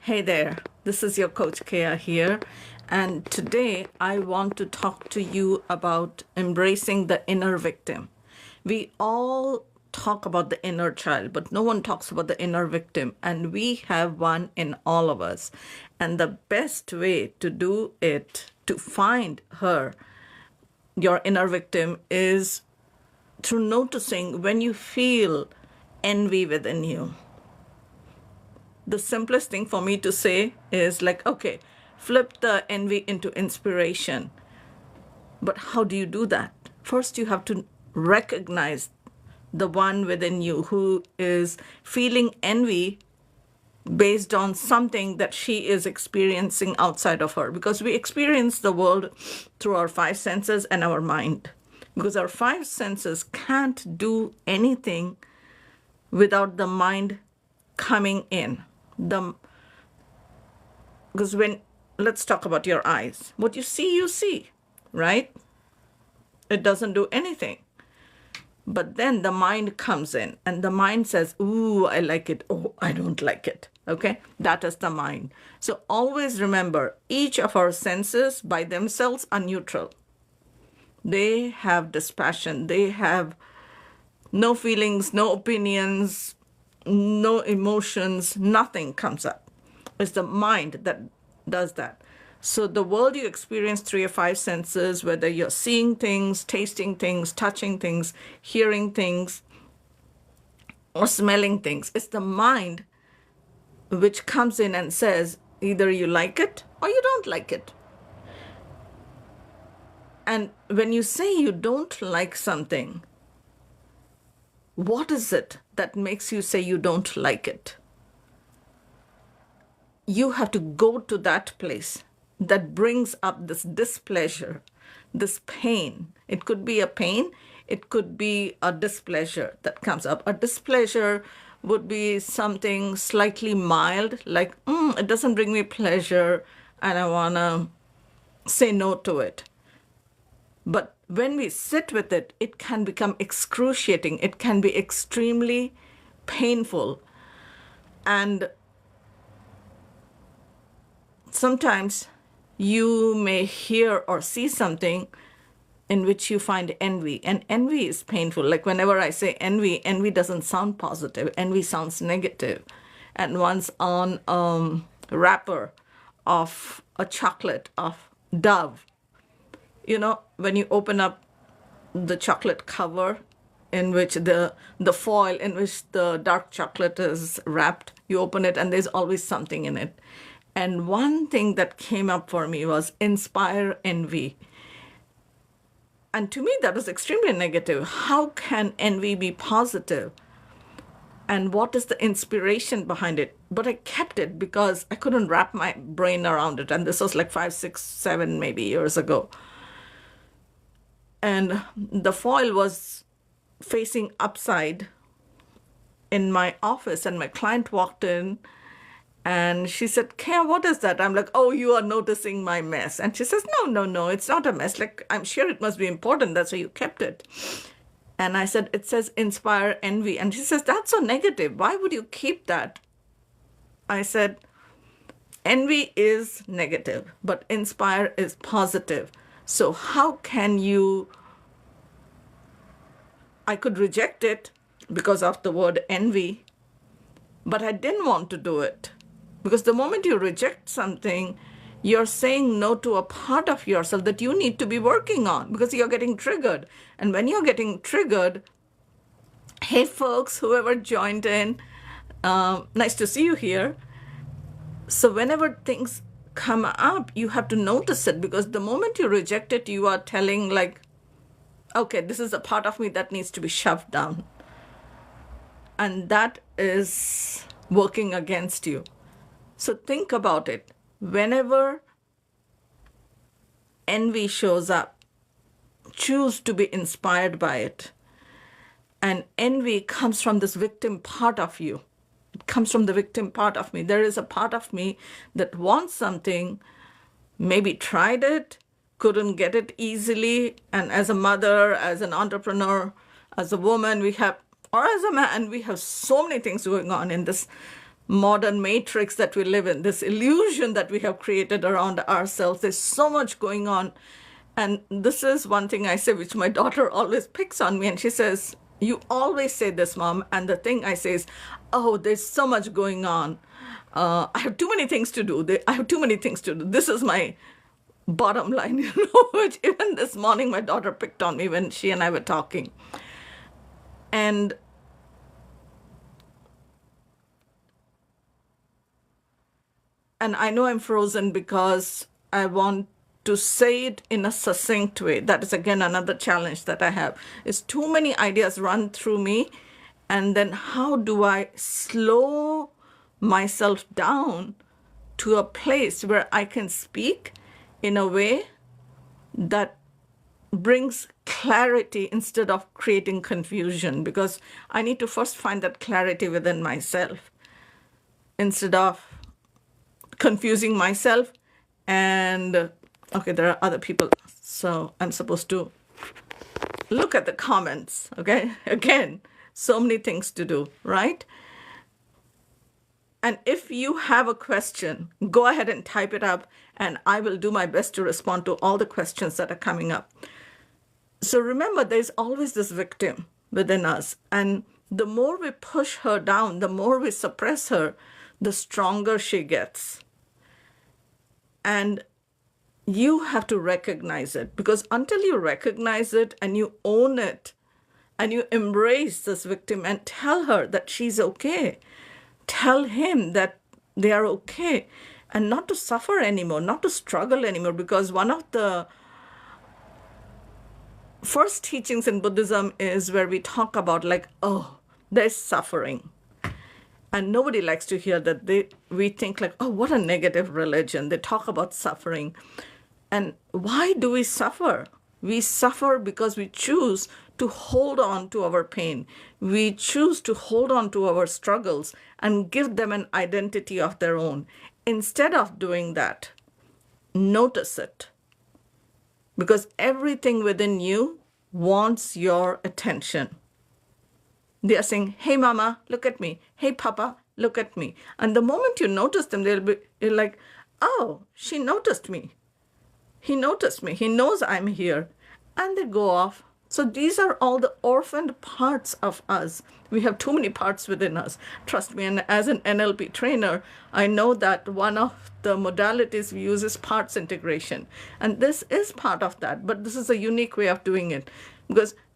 Hey there, this is your Coach Kea here, and today I want to talk to you about embracing the inner victim. We all talk about the inner child, but no one talks about the inner victim, and we have one in all of us. And the best way to do it, to find her, your inner victim, is through noticing when you feel envy within you. The simplest thing for me to say is like, okay, flip the envy into inspiration. But how do you do that? First, you have to recognize the one within you who is feeling envy based on something that she is experiencing outside of her. Because we experience the world through our five senses and our mind. Because our five senses can't do anything without the mind coming in. Because let's talk about your eyes. What you see, right? It doesn't do anything. But then the mind comes in and the mind says, ooh, I like it. Oh, I don't like it. Okay? That is the mind. So always remember, each of our senses by themselves are neutral. They have dispassion. They have no feelings, no opinions, no emotions, nothing comes up. It's the mind that does that. So the world you experience through your five senses, whether you're seeing things, tasting things, touching things, hearing things, or smelling things, it's the mind which comes in and says, either you like it or you don't like it. And when you say you don't like something, what is it that makes you say you don't like it? You have to go to that place that brings up this displeasure, this pain. It could be a pain, it could be a displeasure that comes up. A displeasure would be something slightly mild, like, it doesn't bring me pleasure and I want to say no to it. But when we sit with it, it can become excruciating. It can be extremely painful. And sometimes you may hear or see something in which you find envy. And envy is painful. Like whenever I say envy, envy doesn't sound positive. Envy sounds negative. And once on a wrapper of a chocolate of Dove, when you open up the chocolate cover in which the foil in which the dark chocolate is wrapped, you open it and there's always something in it. And one thing that came up for me was inspire envy. And to me, that was extremely negative. How can envy be positive? And what is the inspiration behind it? But I kept it because I couldn't wrap my brain around it. And this was like 5, 6, 7 maybe years ago. And the foil was facing upside in my office, and my client walked in and she said, Kaya, what is that? I'm like, oh, you are noticing my mess. And she says, no, it's not a mess. Like, I'm sure it must be important. That's why you kept it. And I said, it says inspire envy. And she says, that's so negative. Why would you keep that? I said, envy is negative, but inspire is positive. So how can I could reject it because of the word envy, but I didn't want to do it. Because the moment you reject something, you're saying no to a part of yourself that you need to be working on because you're getting triggered. And when you're getting triggered, hey folks, whoever joined in, nice to see you here. So whenever things come up, you have to notice it, because the moment you reject it, you are telling like, okay, this is a part of me that needs to be shoved down. And that is working against you. So think about it. Whenever envy shows up, choose to be inspired by it. And envy comes from this victim part of you. It comes from the victim part of me. There is a part of me that wants something, maybe tried it, couldn't get it easily. And as a mother, as an entrepreneur, as a woman, or as a man, we have so many things going on in this modern matrix that we live in, this illusion that we have created around ourselves. There's so much going on. And this is one thing I say, which my daughter always picks on me. And she says, "You always say this, Mom." And the thing I say is, "Oh, there's so much going on. I have too many things to do. I have too many things to do." This is my bottom line, which even this morning my daughter picked on me when she and I were talking. And I know I'm frozen because I want to say it in a succinct way. That is again another challenge that I have. Is too many ideas run through me, and then how do I slow myself down to a place where I can speak in a way that brings clarity instead of creating confusion, because I need to first find that clarity within myself instead of confusing myself. And okay, there are other people, so I'm supposed to look at the comments. Okay, again, so many things to do, right? And if you have a question, go ahead and type it up, and I will do my best to respond to all the questions that are coming up. So remember, there's always this victim within us. And the more we push her down, the more we suppress her, the stronger she gets. And you have to recognize it, because until you recognize it and you own it and you embrace this victim and tell her that she's okay, tell him that they are okay, and not to suffer anymore, not to struggle anymore. Because one of the first teachings in Buddhism is where we talk about like, oh, there's suffering. And nobody likes to hear that. We think like, oh, what a negative religion. They talk about suffering. And why do we suffer? We suffer because we choose to hold on to our pain. We choose to hold on to our struggles and give them an identity of their own. Instead of doing that, notice it. Because everything within you wants your attention. They are saying, "Hey, Mama, look at me. Hey, Papa, look at me." And the moment you notice them, they'll be like, "Oh, she noticed me. He noticed me. He knows I'm here." And they go off. So these are all the orphaned parts of us. We have too many parts within us. Trust me. And as an NLP trainer, I know that one of the modalities we use is parts integration. And this is part of that. But this is a unique way of doing it.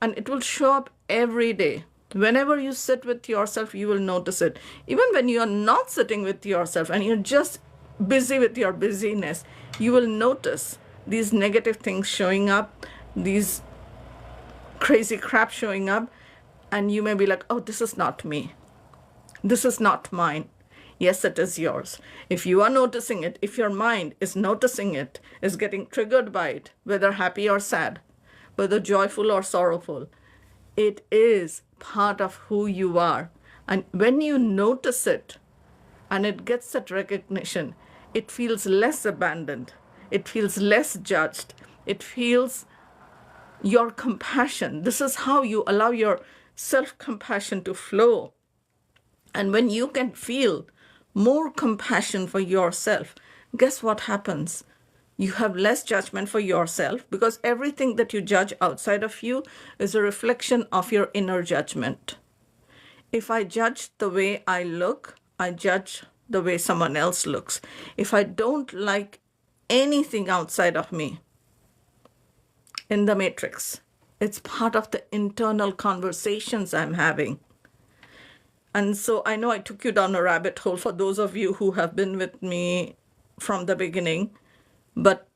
And it will show up every day. Whenever you sit with yourself, you will notice it. Even when you are not sitting with yourself and you're just busy with your busyness, you will notice these negative things showing up, these crazy crap showing up, and you may be like, "Oh, this is not me. This is not mine." Yes, it is yours. If you are noticing it, if your mind is noticing it, is getting triggered by it, whether happy or sad, whether joyful or sorrowful, it is part of who you are. And when you notice it and it gets that recognition, it feels less abandoned. It feels less judged. It feels your compassion. This is how you allow your self-compassion to flow. And when you can feel more compassion for yourself, guess what happens? You have less judgment for yourself, because everything that you judge outside of you is a reflection of your inner judgment. If I judge the way I look, I judge the way someone else looks. If I don't like anything outside of me in the matrix, it's part of the internal conversations I'm having. And so I know I took you down a rabbit hole for those of you who have been with me from the beginning. But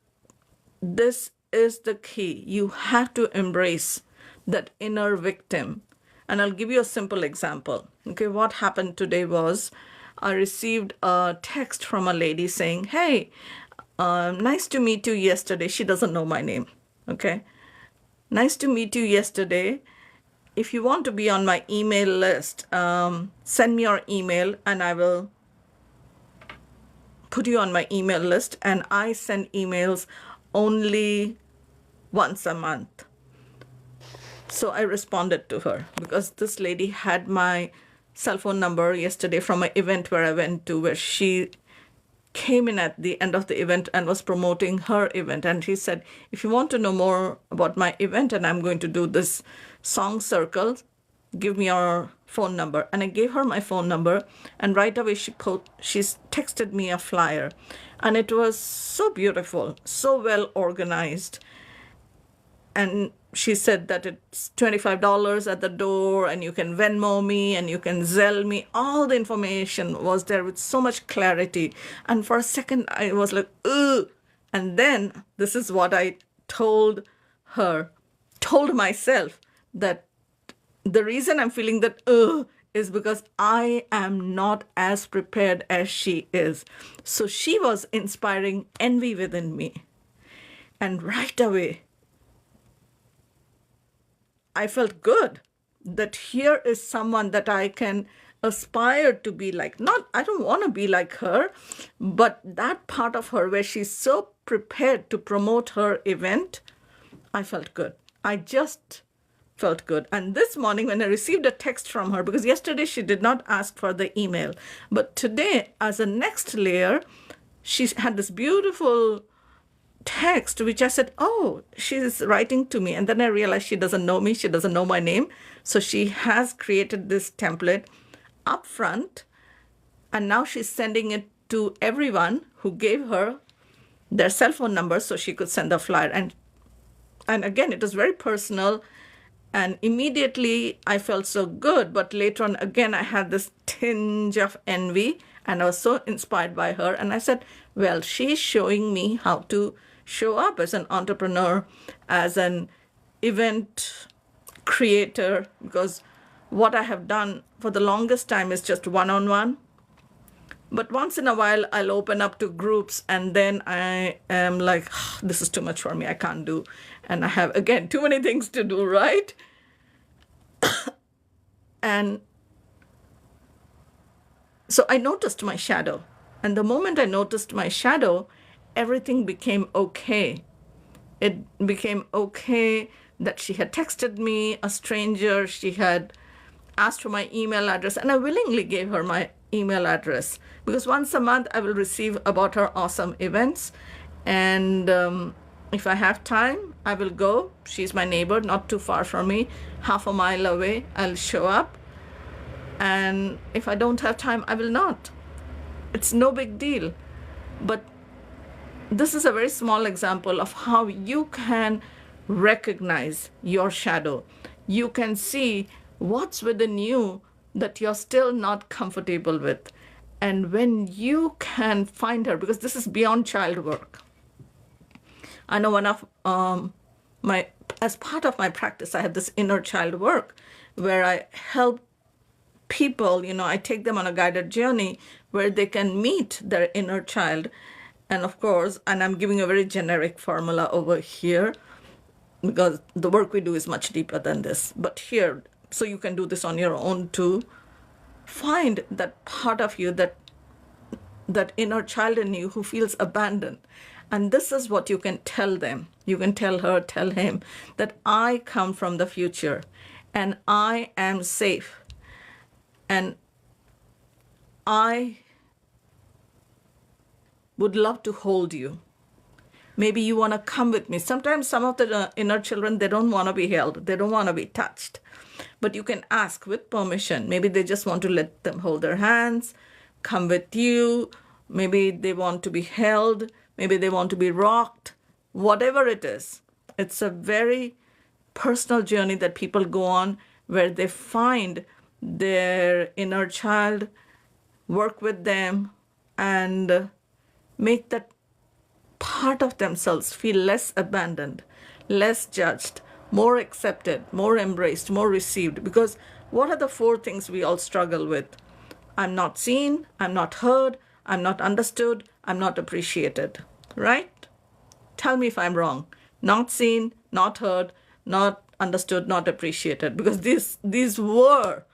this is the key. You have to embrace that inner victim. And I'll give you a simple example. Okay, what happened today was I received a text from a lady saying, "Hey, nice to meet you yesterday." She doesn't know my name. Okay, "Nice to meet you yesterday. If you want to be on my email list, send me your email and I will put you on my email list." And I send emails only once a month. So I responded to her because this lady had my cell phone number yesterday from an event where I went to, where she came in at the end of the event and was promoting her event. And she said, if you want to know more about my event and I'm going to do this song circle, give me your phone number. And I gave her my phone number, and right away she texted me a flyer. And it was so beautiful, so well organized. And she said that it's $25 at the door, and you can Venmo me and you can Zelle me. All the information was there with so much clarity. And for a second, I was like, ugh. And then this is what I told myself, that the reason I'm feeling that ugh is because I am not as prepared as she is. So she was inspiring envy within me. And right away, I felt good that here is someone that I can aspire to be like. I don't want to be like her, but that part of her where she's so prepared to promote her event, I felt good. I just felt good. And this morning when I received a text from her, because yesterday she did not ask for the email, but today as a next layer, she had this beautiful text, which I said, oh, she's writing to me. And then I realized she doesn't know me. She doesn't know my name. So she has created this template up front. And now she's sending it to everyone who gave her their cell phone number so she could send the flyer. And again, it was very personal. And immediately I felt so good. But later on, again, I had this tinge of envy. And I was so inspired by her. And I said, well, she's showing me how to show up as an entrepreneur, as an event creator, because what I have done for the longest time is just one-on-one. But once in a while, I'll open up to groups, and then I am like, this is too much for me. I can't do. And I have, again, too many things to do, right? And so I noticed my shadow. And the moment I noticed my shadow, everything became okay. It became okay that she had texted me, a stranger. She had asked for my email address, and I willingly gave her my email address, because once a month I will receive about her awesome events. And if I have time, I will go. She's my neighbor, not too far from me, half a mile away. I'll show up. And if I don't have time, I will not. It's no big deal. But this is a very small example of how you can recognize your shadow. You can see what's within you that you're still not comfortable with. And when you can find her, because this is beyond child work. I know one of as part of my practice, I have this inner child work where I help people, I take them on a guided journey where they can meet their inner child. And of course, and I'm giving a very generic formula over here, because the work we do is much deeper than this. But here, so you can do this on your own too. Find that part of you, that inner child in you who feels abandoned. And this is what you can tell them. You can tell her, tell him, that I come from the future and I am safe. And I would love to hold you. Maybe you want to come with me. Sometimes some of the inner children, they don't want to be held. They don't want to be touched. But you can ask with permission. Maybe they just want to let them hold their hands, come with you. Maybe they want to be held. Maybe they want to be rocked. Whatever it is. It's a very personal journey that people go on where they find their inner child, work with them, and make that part of themselves feel less abandoned, less judged, more accepted, more embraced, more received. Because what are the 4 things we all struggle with? I'm not seen, I'm not heard, I'm not understood, I'm not appreciated, right? Tell me if I'm wrong. Not seen, not heard, not understood, not appreciated. Because these were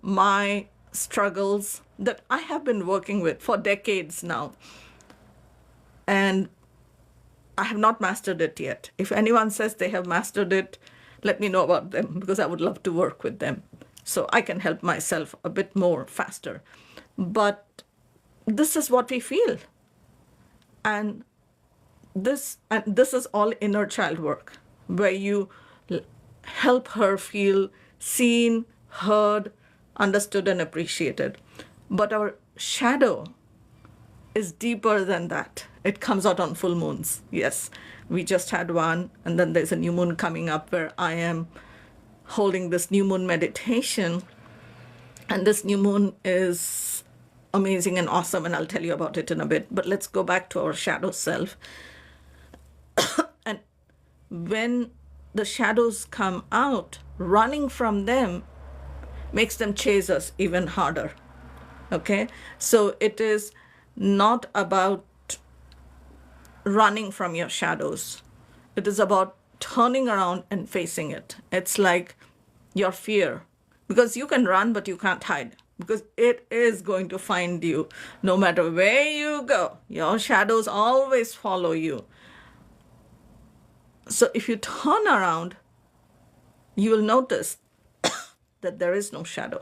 my struggles that I have been working with for decades now. And I have not mastered it yet. If anyone says they have mastered it, let me know about them, because I would love to work with them. so I can help myself a bit more faster. But this is what we feel. And this is all inner child work, where you help her feel seen, heard, understood, and appreciated. But our shadow is deeper than that. It comes out on full moons. Yes, we just had one, and then there's a new moon coming up where I am holding this new moon meditation. And this new moon is amazing and awesome, and I'll tell you about it in a bit. But let's go back to our shadow self. And when the shadows come out, running from them makes them chase us even harder. Okay? So it is not about running from your shadows. It is about turning around and facing it. It's like your fear. Because you can run, but you can't hide. Because it is going to find you no matter where you go. Your shadows always follow you. So if you turn around, you will notice that there is no shadow.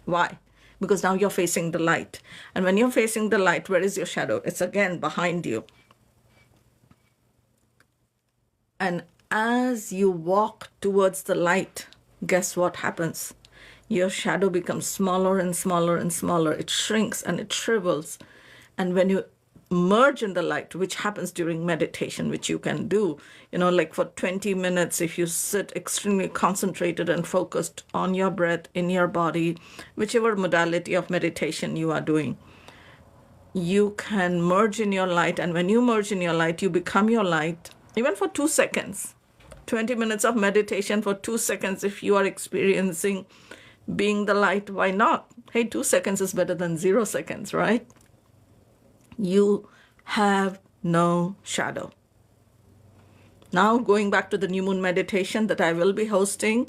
Why? Because now you're facing the light. And when you're facing the light, where is your shadow? It's again behind you. And as you walk towards the light, guess what happens? Your shadow becomes smaller and smaller and smaller. It shrinks and it shrivels. And when you merge in the light, which happens during meditation, which you can do, like for 20 minutes, if you sit extremely concentrated and focused on your breath, in your body, whichever modality of meditation you are doing, you can merge in your light. And when you merge in your light, you become your light, even for 2 seconds. 20 minutes of meditation for 2 seconds. If you are experiencing being the light, why not? Hey, 2 seconds is better than 0 seconds, right? You have no shadow. Now, going back to the new moon meditation that I will be hosting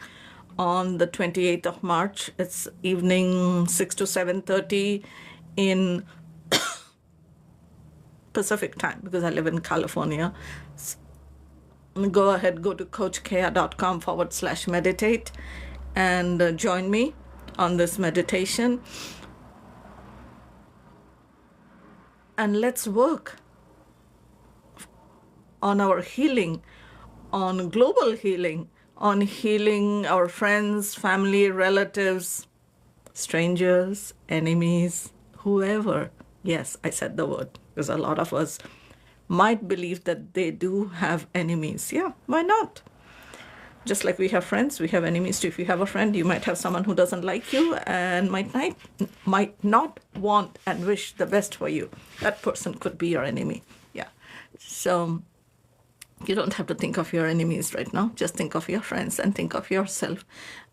on the 28th of March. It's evening 6 to 7:30 in Pacific time, because I live in California. Go ahead, go to coachkea.com/meditate and join me on this meditation. And let's work on our healing, on global healing, on healing our friends, family, relatives, strangers, enemies, whoever. Yes, I said the word, because a lot of us might believe that they do have enemies. Yeah, why not? Just like we have friends, we have enemies too. If you have a friend, you might have someone who doesn't like you and might not want and wish the best for you. That person could be your enemy. Yeah. So you don't have to think of your enemies right now. Just think of your friends and think of yourself.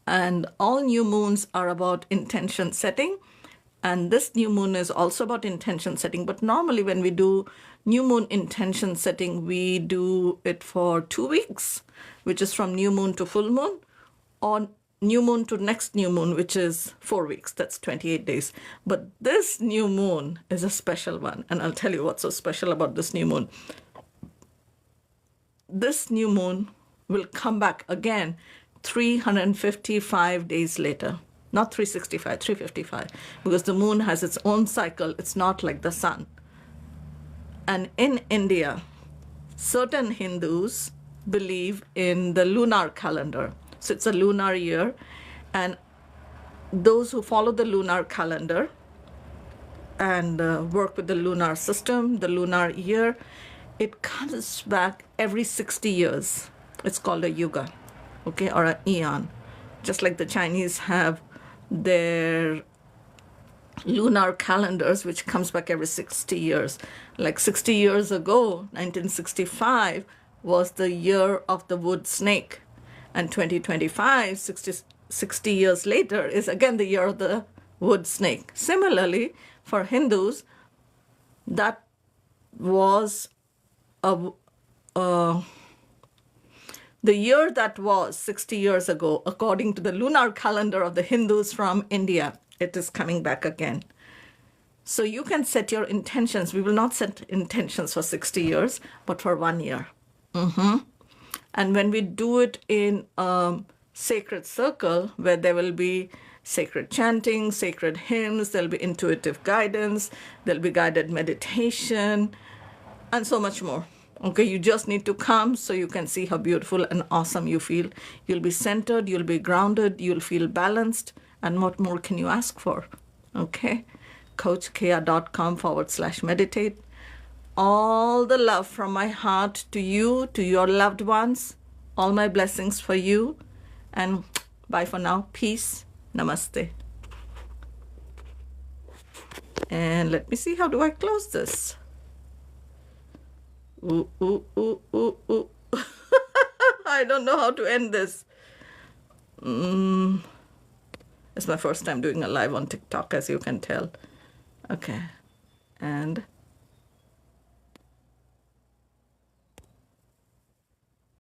And all new moons are about intention setting. And this new moon is also about intention setting. But normally when we do new moon intention setting, we do it for 2 weeks, which is from new moon to full moon, or new moon to next new moon, which is 4 weeks. That's 28 days. But this new moon is a special one. And I'll tell you what's so special about this new moon. This new moon will come back again 355 days later. Not 365, 355, because the moon has its own cycle. It's not like the sun. And in India, certain Hindus believe in the lunar calendar. So it's a lunar year. And those who follow the lunar calendar and work with the lunar system, the lunar year, it comes back every 60 years. It's called a yuga, okay, or an eon. Just like the Chinese have their lunar calendars, which comes back every 60 years. Like 60 years ago, 1965, was the year of the wood snake. And 2025, 60 years later, is again the year of the wood snake. Similarly, for Hindus, that was the year that was 60 years ago, according to the lunar calendar of the Hindus from India. It is coming back again. So you can set your intentions. We will not set intentions for 60 years, but for 1 year. And when we do it in a sacred circle, where there will be sacred chanting, sacred hymns, there'll be intuitive guidance, there'll be guided meditation, and so much more. Okay, you just need to come so you can see how beautiful and awesome you feel. You'll be centered, you'll be grounded, you'll feel balanced, and what more can you ask for? Okay, coachkea.com/meditate. All the love from my heart to you, to your loved ones, all my blessings for you, and bye for now. Peace. Namaste. And let me see, how do I close this? Ooh, ooh, ooh, ooh, ooh. I don't know how to end this. It's my first time doing a live on TikTok, as you can tell. Okay. And